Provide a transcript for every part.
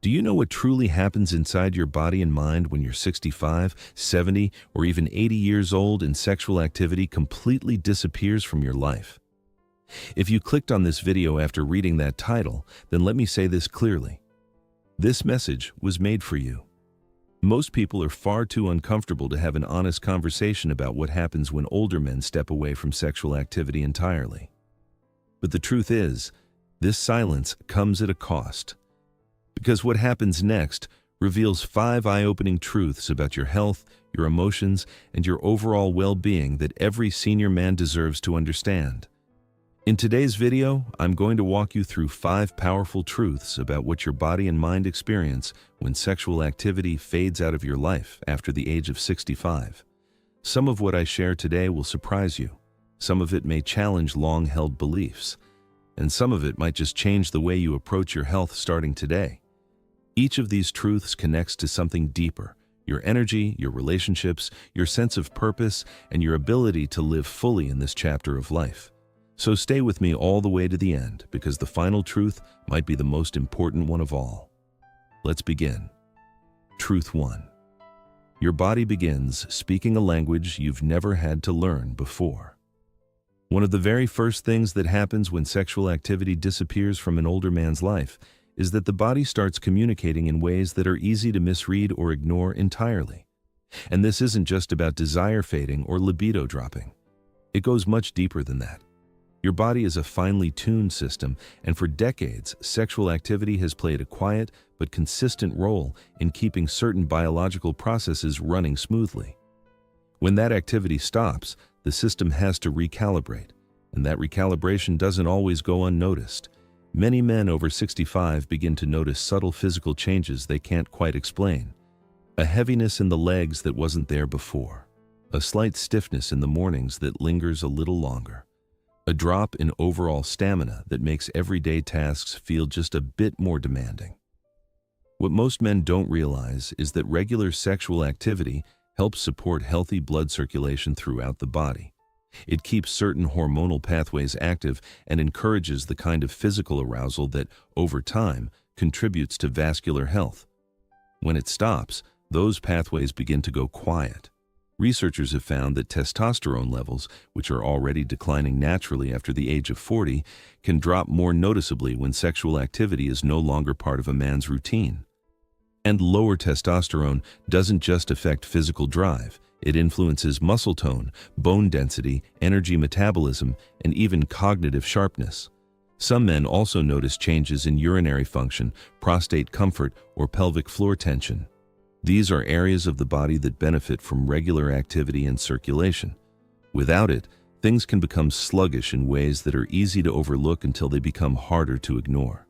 Do you know what truly happens inside your body and mind when you're 65, 70, or even 80 years old and sexual activity completely disappears from your life? If you clicked on this video after reading that title, then let me say this clearly. This message was made for you. Most people are far too uncomfortable to have an honest conversation about what happens when older men step away from sexual activity entirely. But the truth is, this silence comes at a cost. Because what happens next reveals 5 eye-opening truths about your health, your emotions, and your overall well-being that every senior man deserves to understand. In today's video, I'm going to walk you through 5 powerful truths about what your body and mind experience when sexual activity fades out of your life after the age of 65. Some of what I share today will surprise you. Some of it may challenge long-held beliefs. And some of it might just change the way you approach your health starting today. Each of these truths connects to something deeper: your energy, your relationships, your sense of purpose, and your ability to live fully in this chapter of life. So stay with me all the way to the end, because the final truth might be the most important one of all. Let's begin. Truth 1. Your body begins speaking a language you've never had to learn before. One of the very first things that happens when sexual activity disappears from an older man's life is that the body starts communicating in ways that are easy to misread or ignore entirely. And this isn't just about desire fading or libido dropping. It goes much deeper than that. Your body is a finely tuned system, and for decades, sexual activity has played a quiet but consistent role in keeping certain biological processes running smoothly. When that activity stops, the system has to recalibrate, and that recalibration doesn't always go unnoticed. Many men over 65 begin to notice subtle physical changes they can't quite explain. A heaviness in the legs that wasn't there before. A slight stiffness in the mornings that lingers a little longer. A drop in overall stamina that makes everyday tasks feel just a bit more demanding. What most men don't realize is that regular sexual activity helps support healthy blood circulation throughout the body. It keeps certain hormonal pathways active and encourages the kind of physical arousal that, over time, contributes to vascular health. When it stops, those pathways begin to go quiet. Researchers have found that testosterone levels, which are already declining naturally after the age of 40, can drop more noticeably when sexual activity is no longer part of a man's routine. And lower testosterone doesn't just affect physical drive. It influences muscle tone, bone density, energy metabolism, and even cognitive sharpness. Some men also notice changes in urinary function, prostate comfort, or pelvic floor tension. These are areas of the body that benefit from regular activity and circulation. Without it, things can become sluggish in ways that are easy to overlook until they become harder to ignore.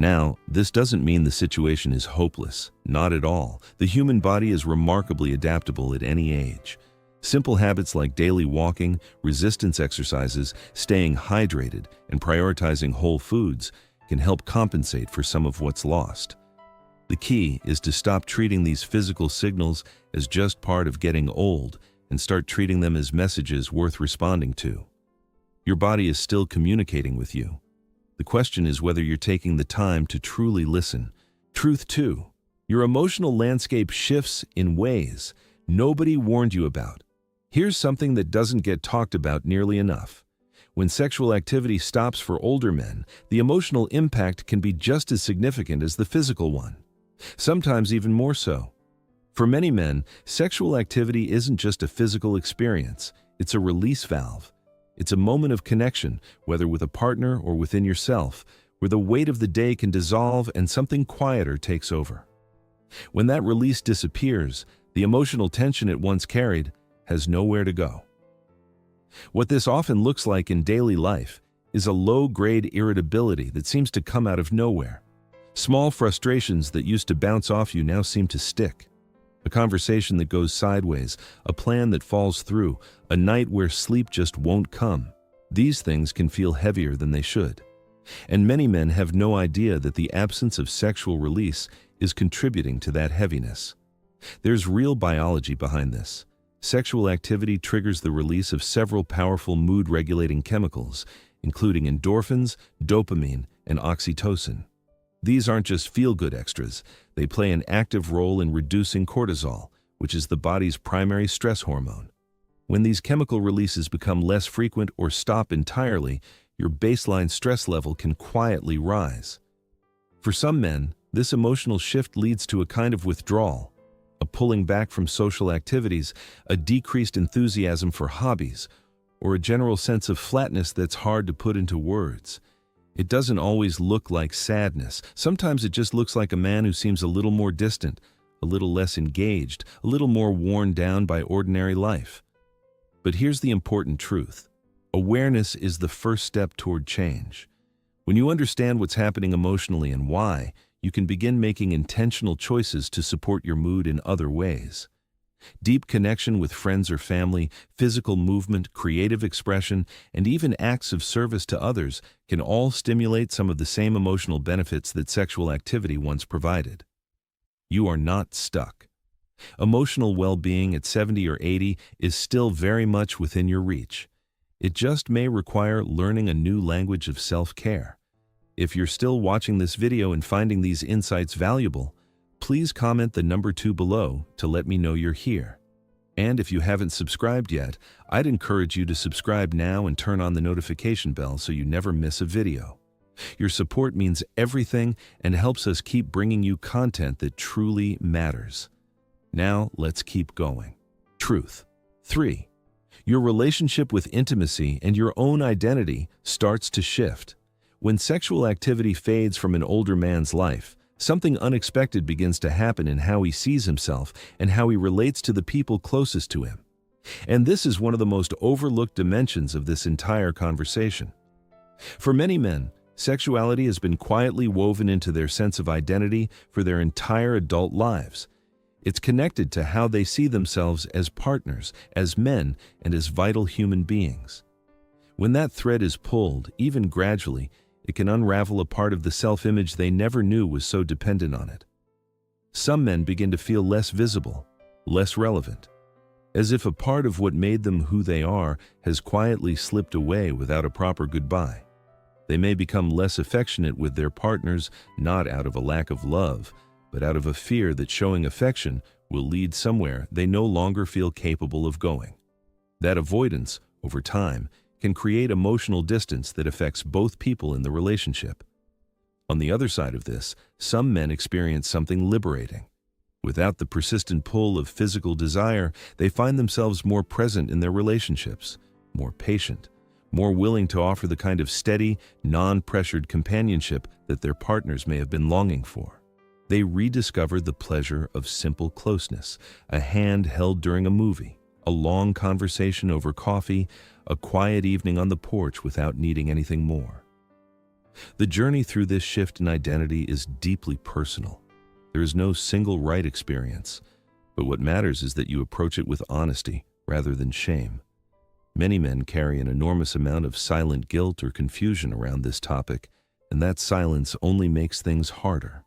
Now, this doesn't mean the situation is hopeless. Not at all. The human body is remarkably adaptable at any age. Simple habits like daily walking, resistance exercises, staying hydrated, and prioritizing whole foods can help compensate for some of what's lost. The key is to stop treating these physical signals as just part of getting old and start treating them as messages worth responding to. Your body is still communicating with you. The question is whether you're taking the time to truly listen. Truth 2. Your emotional landscape shifts in ways nobody warned you about. Here's something that doesn't get talked about nearly enough. When sexual activity stops for older men, the emotional impact can be just as significant as the physical one. Sometimes even more so. For many men, sexual activity isn't just a physical experience, it's a release valve. It's a moment of connection, whether with a partner or within yourself, where the weight of the day can dissolve and something quieter takes over. When that release disappears, the emotional tension it once carried has nowhere to go. What this often looks like in daily life is a low-grade irritability that seems to come out of nowhere. Small frustrations that used to bounce off you now seem to stick. A conversation that goes sideways, a plan that falls through, a night where sleep just won't come. These things can feel heavier than they should. And many men have no idea that the absence of sexual release is contributing to that heaviness. There's real biology behind this. Sexual activity triggers the release of several powerful mood-regulating chemicals, including endorphins, dopamine, and oxytocin. These aren't just feel-good extras. They play an active role in reducing cortisol, which is the body's primary stress hormone. When these chemical releases become less frequent or stop entirely, your baseline stress level can quietly rise. For some men, this emotional shift leads to a kind of withdrawal, a pulling back from social activities, a decreased enthusiasm for hobbies, or a general sense of flatness that's hard to put into words. It doesn't always look like sadness. Sometimes it just looks like a man who seems a little more distant, a little less engaged, a little more worn down by ordinary life. But here's the important truth. Awareness is the first step toward change. When you understand what's happening emotionally and why, you can begin making intentional choices to support your mood in other ways. Deep connection with friends or family, physical movement, creative expression, and even acts of service to others can all stimulate some of the same emotional benefits that sexual activity once provided. You are not stuck. Emotional well-being at 70 or 80 is still very much within your reach. It just may require learning a new language of self-care. If you're still watching this video and finding these insights valuable, please comment the number 2 below to let me know you're here. And if you haven't subscribed yet, I'd encourage you to subscribe now and turn on the notification bell so you never miss a video. Your support means everything and helps us keep bringing you content that truly matters. Now, let's keep going. Truth. 3. Your relationship with intimacy and your own identity starts to shift. When sexual activity fades from an older man's life, something unexpected begins to happen in how he sees himself and how he relates to the people closest to him. And this is one of the most overlooked dimensions of this entire conversation. For many men, sexuality has been quietly woven into their sense of identity for their entire adult lives. It's connected to how they see themselves as partners, as men, and as vital human beings. When that thread is pulled, even gradually, it can unravel a part of the self-image they never knew was so dependent on it. Some men begin to feel less visible, less relevant, as if a part of what made them who they are has quietly slipped away without a proper goodbye. They may become less affectionate with their partners, not out of a lack of love, but out of a fear that showing affection will lead somewhere they no longer feel capable of going. That avoidance, over time, can create emotional distance that affects both people in the relationship. On the other side of this, some men experience something liberating. Without the persistent pull of physical desire, they find themselves more present in their relationships, more patient, more willing to offer the kind of steady, non-pressured companionship that their partners may have been longing for. They rediscover the pleasure of simple closeness, a hand held during a movie, a long conversation over coffee, a quiet evening on the porch without needing anything more. The journey through this shift in identity is deeply personal. There is no single right experience, but what matters is that you approach it with honesty rather than shame. Many men carry an enormous amount of silent guilt or confusion around this topic, and that silence only makes things harder.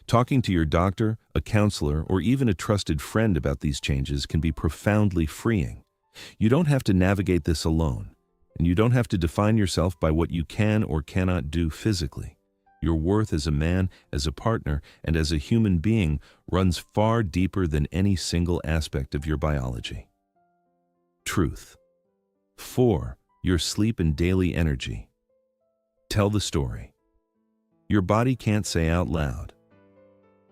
Talking to your doctor, a counselor, or even a trusted friend about these changes can be profoundly freeing. You don't have to navigate this alone, and you don't have to define yourself by what you can or cannot do physically. Your worth as a man, as a partner, and as a human being runs far deeper than any single aspect of your biology. Truth. 4. Your sleep and daily energy. Tell the story. Your body can't say out loud.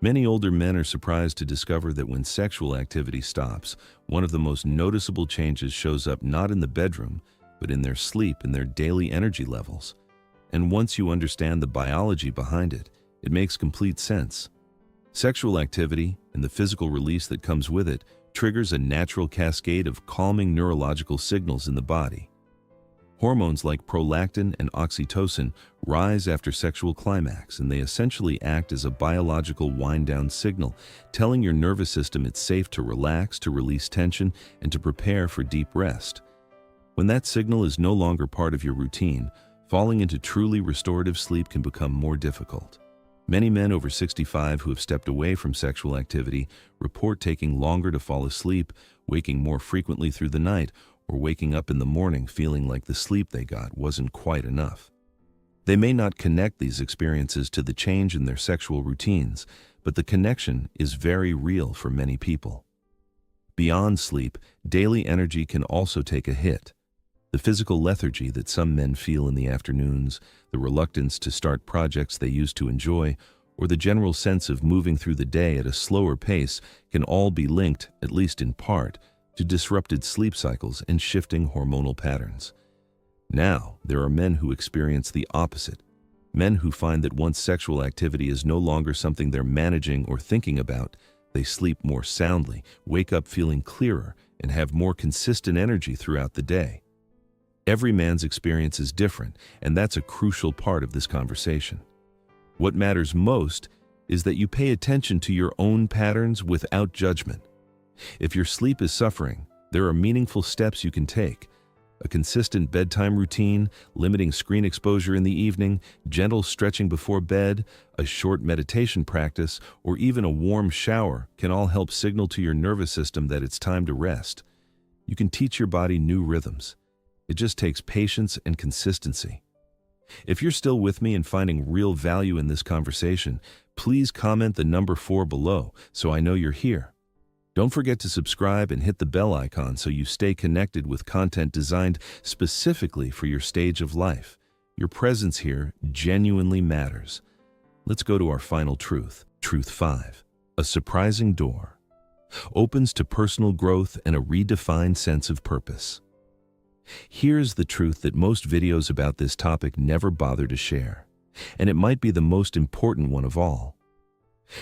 Many older men are surprised to discover that when sexual activity stops, one of the most noticeable changes shows up not in the bedroom, but in their sleep and their daily energy levels. And once you understand the biology behind it, it makes complete sense. Sexual activity, and the physical release that comes with it, triggers a natural cascade of calming neurological signals in the body. Hormones like prolactin and oxytocin rise after sexual climax, and they essentially act as a biological wind-down signal, telling your nervous system it's safe to relax, to release tension, and to prepare for deep rest. When that signal is no longer part of your routine, falling into truly restorative sleep can become more difficult. Many men over 65 who have stepped away from sexual activity report taking longer to fall asleep, waking more frequently through the night, or waking up in the morning feeling like the sleep they got wasn't quite enough. They may not connect these experiences to the change in their sexual routines, but the connection is very real for many people. Beyond sleep, daily energy can also take a hit. The physical lethargy that some men feel in the afternoons, the reluctance to start projects they used to enjoy, or the general sense of moving through the day at a slower pace can all be linked, at least in part, to disrupted sleep cycles and shifting hormonal patterns. Now, there are men who experience the opposite. Men who find that once sexual activity is no longer something they're managing or thinking about, they sleep more soundly, wake up feeling clearer, and have more consistent energy throughout the day. Every man's experience is different, and that's a crucial part of this conversation. What matters most is that you pay attention to your own patterns without judgment. If your sleep is suffering, there are meaningful steps you can take. A consistent bedtime routine, limiting screen exposure in the evening, gentle stretching before bed, a short meditation practice, or even a warm shower can all help signal to your nervous system that it's time to rest. You can teach your body new rhythms. It just takes patience and consistency. If you're still with me and finding real value in this conversation, please comment the number 4 below so I know you're here. Don't forget to subscribe and hit the bell icon so you stay connected with content designed specifically for your stage of life. Your presence here genuinely matters. Let's go to our final truth. Truth 5. A surprising door opens to personal growth and a redefined sense of purpose. Here's the truth that most videos about this topic never bother to share, and it might be the most important one of all.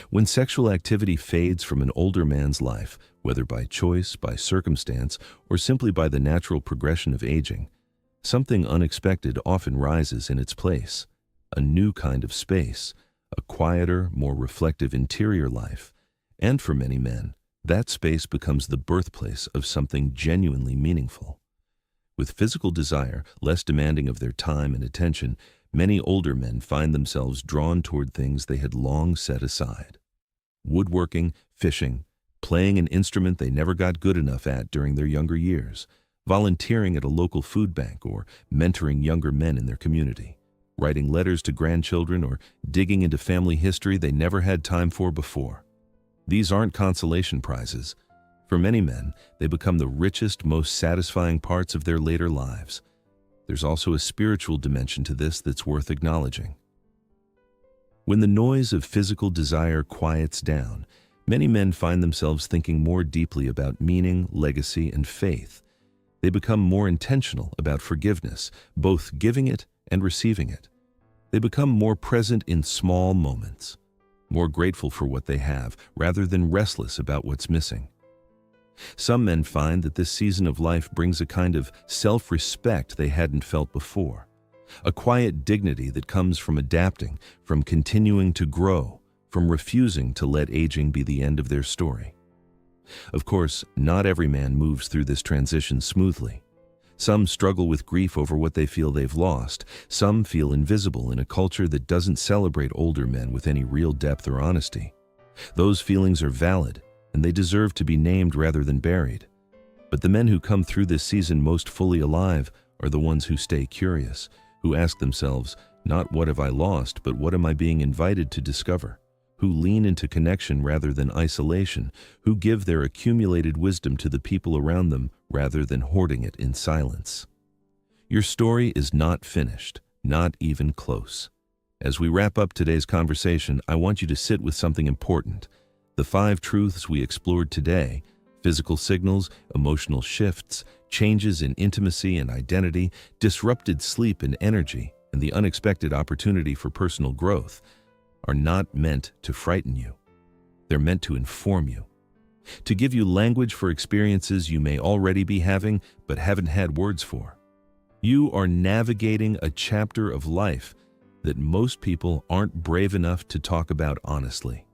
When sexual activity fades from an older man's life, whether by choice, by circumstance, or simply by the natural progression of aging, something unexpected often rises in its place. A new kind of space, a quieter, more reflective interior life, and for many men, that space becomes the birthplace of something genuinely meaningful. With physical desire less demanding of their time and attention, many older men find themselves drawn toward things they had long set aside. Woodworking, fishing, playing an instrument they never got good enough at during their younger years, volunteering at a local food bank or mentoring younger men in their community, writing letters to grandchildren or digging into family history they never had time for before. These aren't consolation prizes. For many men, they become the richest, most satisfying parts of their later lives. There's also a spiritual dimension to this that's worth acknowledging. When the noise of physical desire quiets down, many men find themselves thinking more deeply about meaning, legacy, and faith. They become more intentional about forgiveness, both giving it and receiving it. They become more present in small moments, more grateful for what they have, rather than restless about what's missing. Some men find that this season of life brings a kind of self-respect they hadn't felt before, a quiet dignity that comes from adapting, from continuing to grow, from refusing to let aging be the end of their story. Of course, not every man moves through this transition smoothly. Some struggle with grief over what they feel they've lost. Some feel invisible in a culture that doesn't celebrate older men with any real depth or honesty. Those feelings are valid, and they deserve to be named rather than buried. But the men who come through this season most fully alive are the ones who stay curious, who ask themselves, not what have I lost, but what am I being invited to discover, who lean into connection rather than isolation, who give their accumulated wisdom to the people around them rather than hoarding it in silence. Your story is not finished, not even close. As we wrap up today's conversation, I want you to sit with something important. The 5 truths we explored today, physical signals, emotional shifts, changes in intimacy and identity, disrupted sleep and energy, and the unexpected opportunity for personal growth, are not meant to frighten you. They're meant to inform you, to give you language for experiences you may already be having but haven't had words for. You are navigating a chapter of life that most people aren't brave enough to talk about honestly.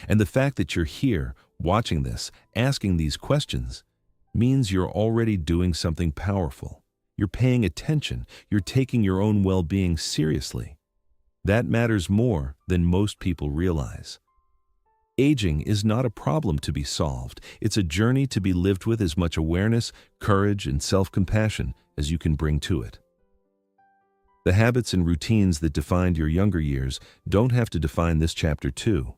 And the fact that you're here, watching this, asking these questions, means you're already doing something powerful. You're paying attention. You're taking your own well-being seriously. That matters more than most people realize. Aging is not a problem to be solved. It's a journey to be lived with as much awareness, courage, and self-compassion as you can bring to it. The habits and routines that defined your younger years don't have to define this chapter too.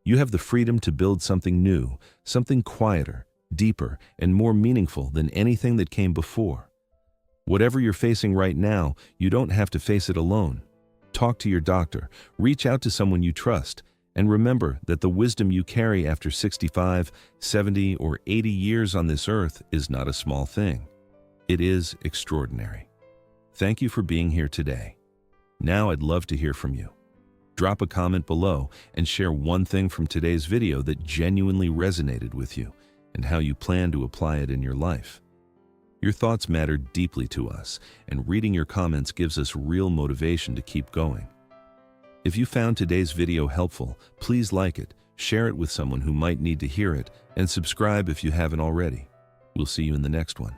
You have the freedom to build something new, something quieter, deeper, and more meaningful than anything that came before. Whatever you're facing right now, you don't have to face it alone. Talk to your doctor, reach out to someone you trust, and remember that the wisdom you carry after 65, 70, or 80 years on this earth is not a small thing. It is extraordinary. Thank you for being here today. Now I'd love to hear from you. Drop a comment below and share one thing from today's video that genuinely resonated with you and how you plan to apply it in your life. Your thoughts matter deeply to us, and reading your comments gives us real motivation to keep going. If you found today's video helpful, please like it, share it with someone who might need to hear it, and subscribe if you haven't already. We'll see you in the next one.